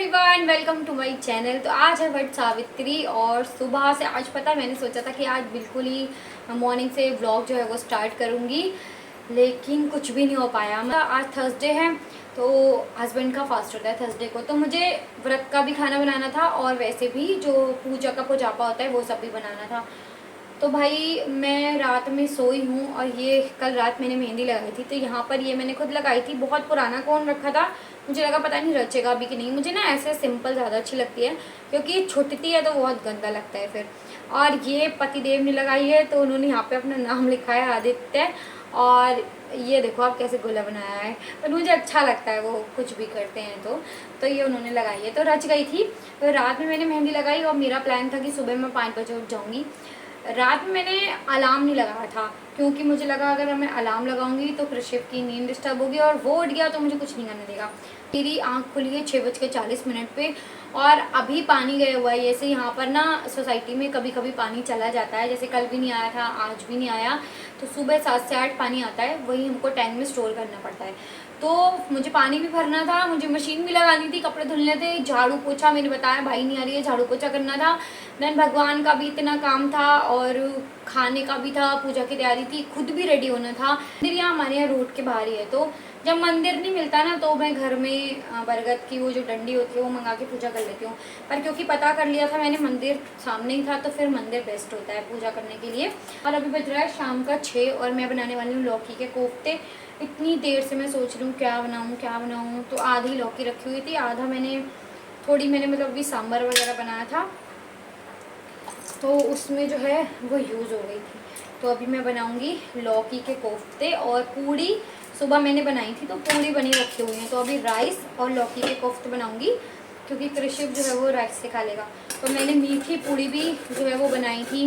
Everyone, welcome to my channel. तो आज है वट सावित्री और सुबह से आज पता मैंने सोचा था कि आज बिल्कुल ही मॉर्निंग से व्लॉग जो है वो स्टार्ट करूँगी, लेकिन कुछ भी नहीं हो पाया। मतलब आज थर्सडे है तो हस्बैंड का फास्ट होता है थर्सडे को, तो मुझे व्रत का भी खाना बनाना था और वैसे भी जो पूजा का पुजापा होता है वो सब भी बनाना था। तो भाई मैं रात में सोई हूँ और ये कल रात मैंने मेहंदी लगाई थी, तो यहाँ पर ये मैंने खुद लगाई थी। बहुत पुराना कोन रखा था, मुझे लगा पता नहीं रचेगा अभी कि नहीं। मुझे ना ऐसे सिंपल ज़्यादा अच्छी लगती है क्योंकि छुटती है तो बहुत गंदा लगता है फिर। और ये पतिदेव ने लगाई है तो उन्होंने यहाँ पे अपना नाम लिखा है आदित्य, और ये देखो आप कैसे गोला बनाया है। पर मुझे अच्छा लगता है वो कुछ भी करते हैं तो ये उन्होंने लगाई है तो रच गई थी। तो रात में मैंने मेहंदी लगाई और मेरा प्लान था कि सुबह मैं 5 बजे उठ जाऊँगी। रात में मैंने अलार्म नहीं लगाया था क्योंकि मुझे लगा अगर मैं अलार्म लगाऊंगी तो फिर शिव की नींद डिस्टर्ब होगी और वो उठ गया तो मुझे कुछ नहीं करने देगा। मेरी आंख खुली है 6:40 पे और अभी पानी गया हुआ है। जैसे यहाँ पर ना सोसाइटी में कभी कभी पानी चला जाता है, जैसे कल भी नहीं आया था आज भी नहीं आया, तो सुबह 7 से 8 पानी आता है, वही हमको टैंक में स्टोर करना पड़ता है। तो मुझे पानी भी भरना था, मुझे मशीन भी लगानी थी, कपड़े धुलने थे, झाड़ू पोछा मैंने बताया भाई नहीं आ रही है, झाड़ू पोछा करना था। देन भगवान का भी इतना काम था और खाने का भी था, पूजा की तैयारी थी, खुद भी रेडी होना था। मंदिर यहाँ हमारे यहाँ रोड के बाहर ही है, तो जब मंदिर नहीं मिलता ना तो मैं घर में बरगद की वो जो डंडी होती है वो मंगा के पूजा कर लेती हूँ। पर क्योंकि पता कर लिया था मैंने मंदिर सामने ही था तो फिर मंदिर बेस्ट होता है पूजा करने के लिए। और अभी बज रहा है शाम का 6 और मैं बनाने वाली हूँ लौकी के कोफ्ते। इतनी देर से मैं सोच रही हूँ क्या बनाऊँ। तो आधी लौकी रखी हुई थी, आधा थोड़ी मैंने मतलब अभी सांभर वगैरह बनाया था तो उसमें जो है वो यूज़ हो गई थी। तो अभी मैं बनाऊंगी लौकी के कोफ्ते और पूड़ी। सुबह मैंने बनाई थी तो पूड़ी बनी रखी हुई है, तो अभी राइस और लौकी के कोफ्ते बनाऊंगी क्योंकि कृषिप जो है वो राइस से खा लेगा। तो मैंने मीठी पूड़ी भी जो है वो बनाई थी,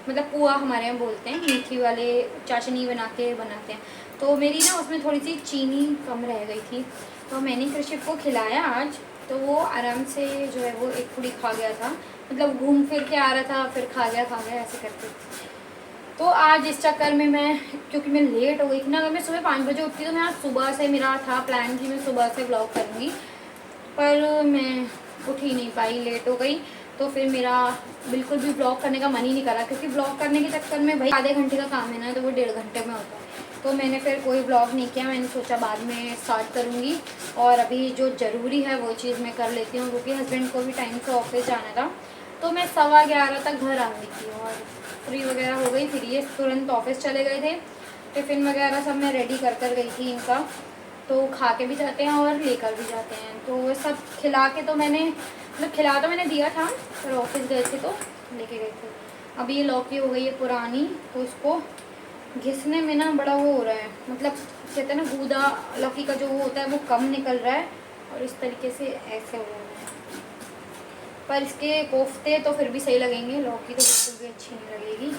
मतलब पुआ हमारे यहाँ बोलते हैं, मीठी वाले चाशनी बनाते हैं। तो मेरी ना उसमें थोड़ी सी चीनी कम रह गई थी तो मैंने कृषिप को खिलाया आज, तो वो आराम से जो है वो एक पूड़ी खा गया था, मतलब घूम फिर के आ रहा था फिर खा गया ऐसे करके। तो आज इस चक्कर में मैं, क्योंकि मैं लेट हो गई थी ना, अगर मैं सुबह 5 बजे उठती तो मैं आज सुबह से, मेरा था प्लान कि मैं सुबह से व्लॉग करूँगी, पर मैं उठ ही नहीं पाई, लेट हो गई। तो फिर मेरा बिल्कुल भी व्लॉग करने का मन ही नहीं करा क्योंकि व्लॉग करने के चक्कर में भाई आधे घंटे का काम है ना, तो वो 1.5 घंटे में होता है। तो मैंने फिर कोई व्लॉग नहीं किया, मैंने सोचा बाद में स्टार्ट करूँगी। और अभी जो ज़रूरी है वो चीज़ मैं कर लेती हूँ क्योंकि हस्बैंड को भी टाइम से ऑफिस जाना था। तो मैं 11:15 तक घर आ गई थी और फ्री वगैरह हो गई। फिर ये तुरंत ऑफिस चले गए थे, टिफ़िन वगैरह सब मैं रेडी कर गई थी इनका, तो खा के भी जाते हैं और लेकर भी जाते हैं। तो वो सब खिला के तो मैंने, मतलब खिला तो मैंने दिया था, पर ऑफिस गए थे तो लेके गए थे। अभी ये लौकी हो गई है पुरानी, तो इसको घिसने में ना बड़ा वो हो रहा है, मतलब कहते हैं ना गूदा लौकी का जो वो होता है वो कम निकल रहा है और इस तरीके से ऐसे हो रहा है। पर इसके कोफ्ते तो फिर भी सही लगेंगे, लौकी तो बिल्कुल भी अच्छी नहीं लगेगी।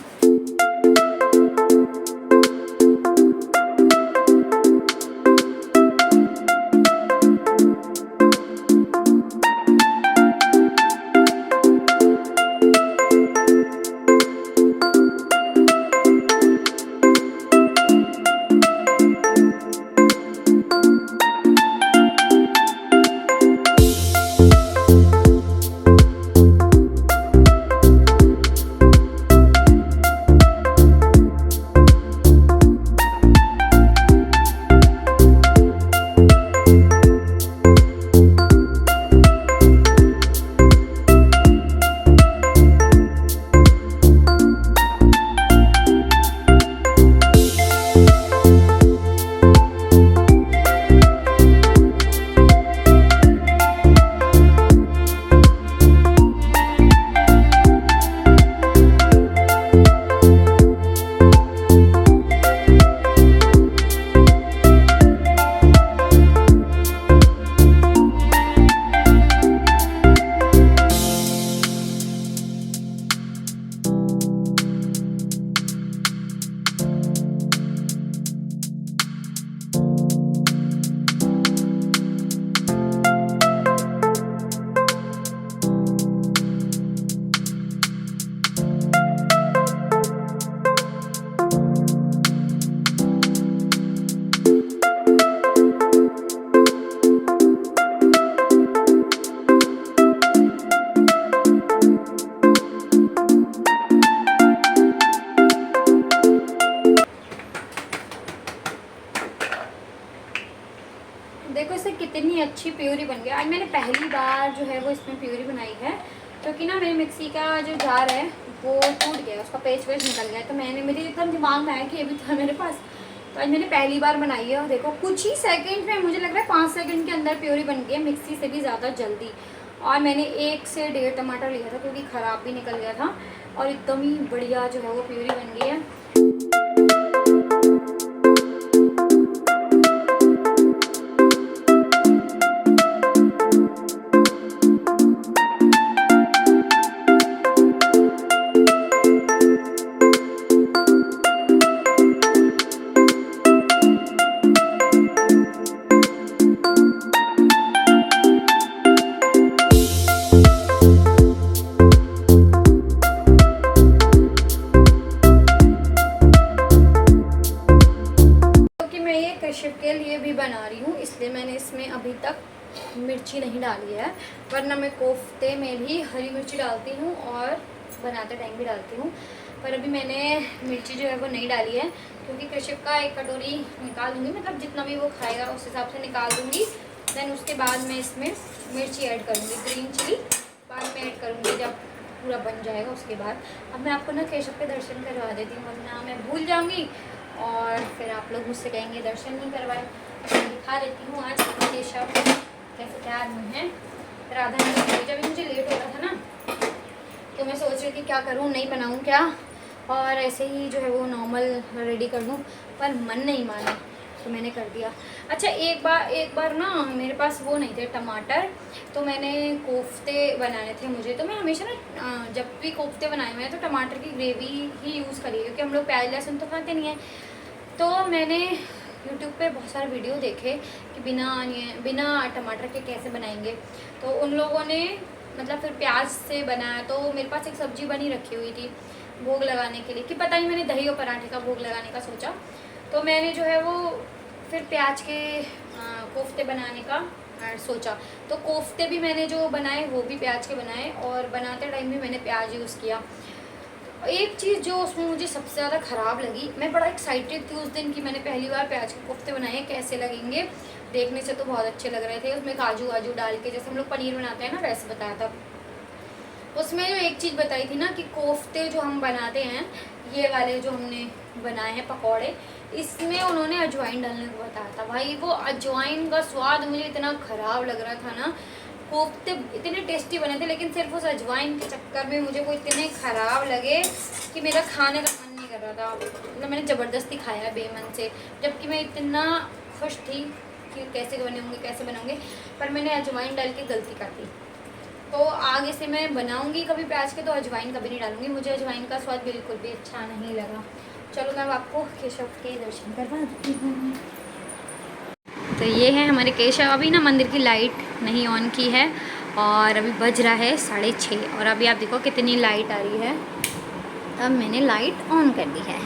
बन गया। आज मैंने पहली बार जो है वो इसमें प्यूरी बनाई है, क्योंकि ना मेरी मिक्सी का जो जार है वो टूट गया, उसका पेच वेच निकल गया। तो मेरे एकदम दिमाग में आया कि अभी था मेरे पास, तो आज मैंने पहली बार बनाई है। और देखो कुछ ही सेकंड में, मुझे लग रहा है 5 सेकंड के अंदर प्यूरी बन गई है, मिक्सी से भी ज़्यादा जल्दी। और मैंने 1 से 1.5 टमाटर लिया था, क्योंकि ख़राब भी निकल गया था, और एकदम ही बढ़िया जो है वो प्यूरी बन गई है। कृषिप के लिए भी बना रही हूँ, इसलिए मैंने इसमें अभी तक मिर्ची नहीं डाली है, वरना मैं कोफ्ते में भी हरी मिर्ची डालती हूँ और बनाते टाइम भी डालती हूँ। पर अभी मैंने मिर्ची जो है वो नहीं डाली है, क्योंकि कृषिप का 1 कटोरी निकाल दूँगी, मतलब जितना भी वो खाएगा उस हिसाब से निकाल दूँगी। देन उसके बाद मैं इसमें मिर्ची ऐड करूँगी, ग्रीन चिली बाद में ऐड करूँगी जब पूरा बन जाएगा उसके बाद। अब मैं आपको ना केशव के दर्शन करवा देती हूँ, वरना मैं भूल जाऊँगी और फिर आप लोग मुझसे कहेंगे दर्शन नहीं करवाए। दिखा देती हूँ आज केशव कैसे तैयार हुए हैं। राधा ने जब मुझे लेट हो रहा था ना, तो मैं सोच रही थी क्या करूँ, नहीं बनाऊँ क्या, और ऐसे ही जो है वो नॉर्मल रेडी कर दूँ, पर मन नहीं माना तो मैंने कर दिया। अच्छा एक बार ना मेरे पास वो नहीं थे टमाटर, तो मैंने कोफ्ते बनाने थे मुझे। तो मैं हमेशा ना जब भी कोफ्ते बनाए हुए हैं तो टमाटर की ग्रेवी ही यूज़ करी है, क्योंकि हम लोग प्याज लहसुन तो खाते नहीं हैं। तो मैंने यूट्यूब पे बहुत सारे वीडियो देखे कि बिना टमाटर के कैसे बनाएंगे। तो उन लोगों ने मतलब फिर प्याज से बनाया। तो मेरे पास एक सब्ज़ी बनी रखी हुई थी भोग लगाने के लिए, कि पता नहीं मैंने दही और पराठे का भोग लगाने का सोचा। तो मैंने जो है वो फिर प्याज के कोफ्ते बनाने का सोचा। तो कोफ्ते भी मैंने जो बनाए वो भी प्याज के बनाए, और बनाते टाइम भी मैंने प्याज यूज़ किया। एक चीज़ जो उसमें मुझे सबसे ज़्यादा ख़राब लगी, मैं बड़ा एक्साइटेड थी उस दिन कि मैंने पहली बार प्याज के कोफ्ते बनाए हैं, कैसे लगेंगे। देखने से तो बहुत अच्छे लग रहे थे, उसमें काजू वाजू डाल के जैसे हम लोग पनीर बनाते हैं ना, वैसे बताया था। उसमें जो एक चीज़ बताई थी ना कि कोफ्ते जो हम बनाते हैं, ये वाले जो हमने बनाए हैं पकौड़े, इसमें उन्होंने अजवाइन डालने को बताया था। भाई वो अजवाइन का स्वाद मुझे इतना ख़राब लग रहा था ना, कोफ्ते इतने टेस्टी बने थे, लेकिन सिर्फ उस अजवाइन के चक्कर में मुझे वो इतने ख़राब लगे कि मेरा खाने का मन नहीं कर रहा था। मतलब मैंने ज़बरदस्ती खाया बेमन से, जबकि मैं इतना खुश थी कि कैसे बनाऊँगे, पर मैंने अजवाइन डाल के गलती कर दी। तो आगे से मैं बनाऊँगी कभी प्याज के तो अजवाइन कभी नहीं डालूँगी, मुझे अजवाइन का स्वाद बिल्कुल भी अच्छा नहीं लगा। चलो मैं आपको केशव के दर्शन करवा देती हूँ। तो ये है हमारे केशव। अभी ना मंदिर की लाइट नहीं ऑन की है, और अभी बज रहा है 6:30, और अभी आप देखो कितनी लाइट आ रही है। अब मैंने लाइट ऑन कर दी है,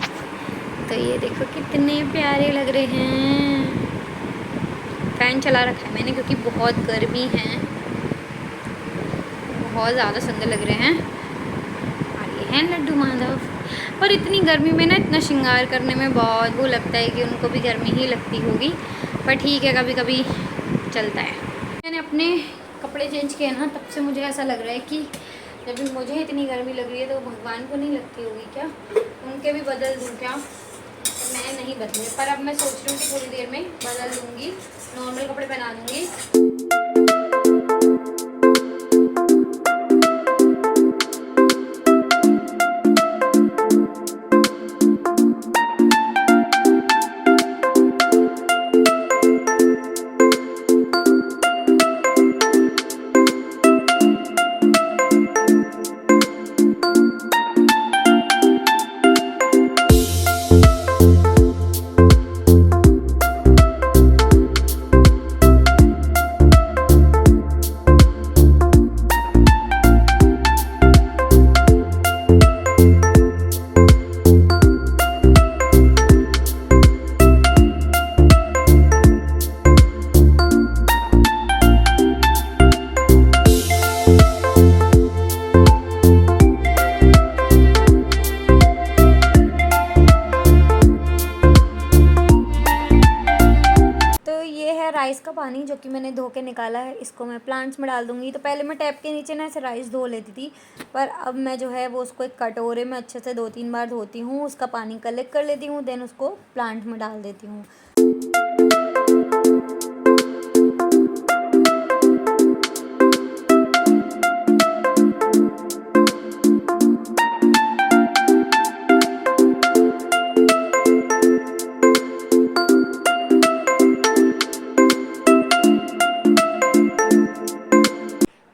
तो ये देखो कितने प्यारे लग रहे हैं। फ़ैन चला रखा है मैंने, क्योंकि बहुत गर्मी है, बहुत ज़्यादा सुंदर लग रहे हैं। और ये हैं लड्डू माधव। पर इतनी गर्मी में ना इतना श्रृंगार करने में बहुत वो लगता है कि उनको भी गर्मी ही लगती होगी, पर ठीक है, कभी कभी चलता है। मैंने अपने कपड़े चेंज किए ना, तब से मुझे ऐसा लग रहा है कि जब भी मुझे इतनी गर्मी लग रही है तो भगवान को नहीं लगती होगी क्या, उनके भी बदल दूँ क्या। तो मैं नहीं बदले, पर अब मैं सोच रही हूँ कि थोड़ी देर में बदल दूँगी, नॉर्मल कपड़े पहना दूँगी। पानी जो कि मैंने धो के निकाला है, इसको मैं प्लांट्स में डाल दूँगी। तो पहले मैं टैप के नीचे ना ऐसे राइस धो लेती थी, पर अब मैं जो है वो उसको एक कटोरे में अच्छे से 2-3 बार धोती हूँ, उसका पानी कलेक्ट कर लेती हूँ, देन उसको प्लांट में डाल देती हूँ।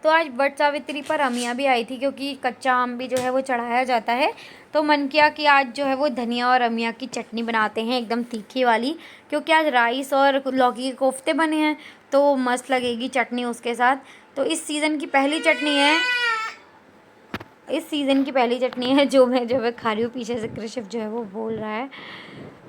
तो आज वट सावित्री पर अमिया भी आई थी, क्योंकि कच्चा आम भी जो है वो चढ़ाया जाता है। तो मन किया कि आज जो है वो धनिया और अमिया की चटनी बनाते हैं, एकदम तीखी वाली, क्योंकि आज राइस और लौकी के कोफ्ते बने हैं, तो मस्त लगेगी चटनी उसके साथ। तो इस सीज़न की पहली चटनी है जो मैं खा रही हूँ। पीछे से कृषिव जो है वो बोल रहा है।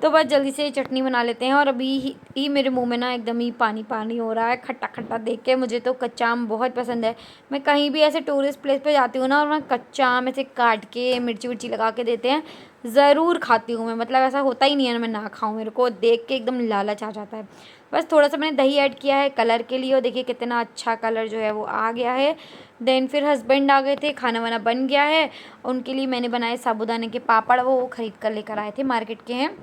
तो बस जल्दी से चटनी बना लेते हैं। और अभी ही मेरे मुंह में ना एकदम ही पानी पानी हो रहा है खट्टा खट्टा देख के। मुझे तो कच्चा आम बहुत पसंद है। मैं कहीं भी ऐसे टूरिस्ट प्लेस पे जाती हूँ ना, और मैं कच्चा आम ऐसे काट के मिर्ची विर्ची लगा के देते हैं, ज़रूर खाती हूँ मैं। मतलब ऐसा होता ही नहीं है ना मैं ना खाऊँ, मेरे को देख के एकदम लालच आ जाता है। बस थोड़ा सा मैंने दही ऐड किया है कलर के लिए, और देखिए कितना अच्छा कलर जो है वो आ गया है। देन फिर हस्बैंड आ गए थे, खाना वाना बन गया है। उनके लिए मैंने बनाए साबूदाने के पापड़, वो ख़रीद कर लेकर आए थे, मार्केट के हैं।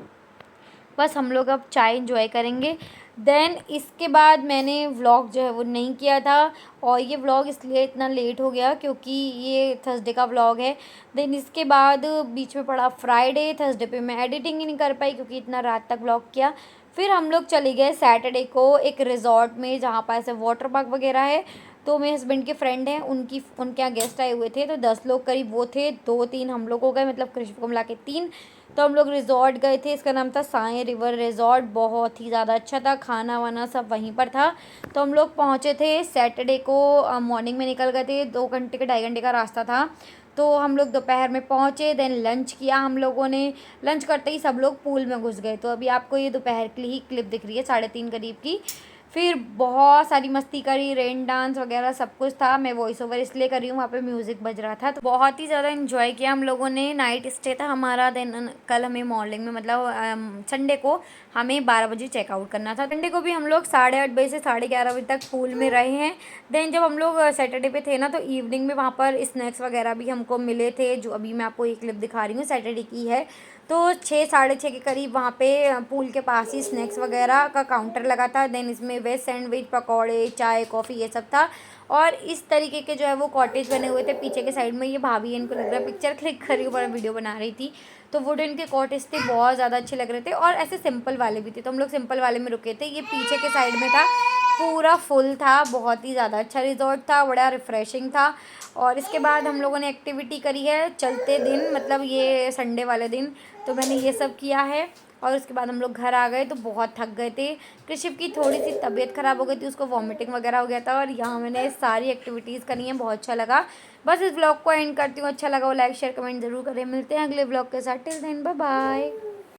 बस हम लोग अब चाय एंजॉय करेंगे। देन इसके बाद मैंने व्लॉग जो है वो नहीं किया था, और ये व्लॉग इसलिए इतना लेट हो गया क्योंकि ये थर्सडे का व्लॉग है। देन इसके बाद बीच में पड़ा फ्राइडे, थर्सडे पे मैं एडिटिंग ही नहीं कर पाई क्योंकि इतना रात तक व्लॉग किया। फिर हम लोग चले गए सैटरडे को एक रिजॉर्ट में, जहाँ पर ऐसे वाटर पार्क वगैरह है। तो मेरे हस्बैंड के फ्रेंड हैं, उनके यहाँ गेस्ट आए हुए थे, तो 10 लोग करीब वो थे, 2-3 हम लोग हो गए, मतलब कृष्ण को मिला के 3। तो हम लोग रिजॉर्ट गए थे, इसका नाम था साई रिवर रिजॉर्ट। बहुत ही ज़्यादा अच्छा था, खाना वाना सब वहीं पर था। तो हम लोग पहुँचे थे सैटरडे को, मॉर्निंग में निकल गए थे, 2 घंटे का 2.5 घंटे का रास्ता था। तो हम लोग दोपहर में पहुँचे, देन लंच किया हम लोगों ने। लंच करते ही सब लोग पूल में घुस गए। तो अभी आपको ये दोपहर की ही क्लिप दिख रही है, 3:30 करीब की। फिर बहुत सारी मस्ती करी, रेन डांस वगैरह सब कुछ था। मैं वॉइस ओवर इसलिए कर रही हूँ, वहाँ पे म्यूज़िक बज रहा था। तो बहुत ही ज़्यादा इन्जॉय किया हम लोगों ने। नाइट स्टे था हमारा। देन कल हमें मॉर्निंग में, मतलब संडे को हमें 12 बजे चेकआउट करना था। संडे को भी हम लोग 8:30 बजे से 11:30 बजे तक पूल में रहे हैं। देन जब हम लोग सैटरडे पे थे ना, तो इवनिंग में वहाँ पर स्नैक्स वगैरह भी हमको मिले थे, जो अभी मैं आपको एक क्लिप दिखा रही हूँ, सैटरडे की है। तो 6-6:30 के करीब वहाँ पे पूल के पास ही स्नैक्स वगैरह का काउंटर लगा था। देन इसमें वेज सैंडविच, पकौड़े, चाय, कॉफ़ी ये सब था। और इस तरीके के जो है वो कॉटेज बने हुए थे पीछे के साइड में। ये भाभी इनको लग रहा है पिक्चर क्लिक कर रही हूँ, बड़ा वीडियो बना रही थी। तो वुडन के कॉटेज थे, बहुत ज़्यादा अच्छे लग रहे थे, और ऐसे सिंपल वाले भी थे। तो हम लोग सिंपल वाले में रुके थे। ये पीछे के साइड में था, पूरा फुल था। बहुत ही ज़्यादा अच्छा रिजॉर्ट था, बड़ा रिफ़्रेशिंग था। और इसके बाद हम लोगों ने एक्टिविटी करी है चलते दिन, मतलब ये संडे वाले दिन। तो मैंने ये सब किया है। और उसके बाद हम लोग घर आ गए, तो बहुत थक गए थे। कृषिव की थोड़ी सी तबीयत ख़राब हो गई थी, उसको वॉमिटिंग वगैरह हो गया था। और यहाँ मैंने सारी एक्टिविटीज़ करी हैं, बहुत अच्छा लगा। बस इस ब्लॉग को एंड करती हूँ। अच्छा लगा वो लाइक शेयर कमेंट ज़रूर करें। मिलते हैं अगले ब्लॉग के साथ। Till then bye bye.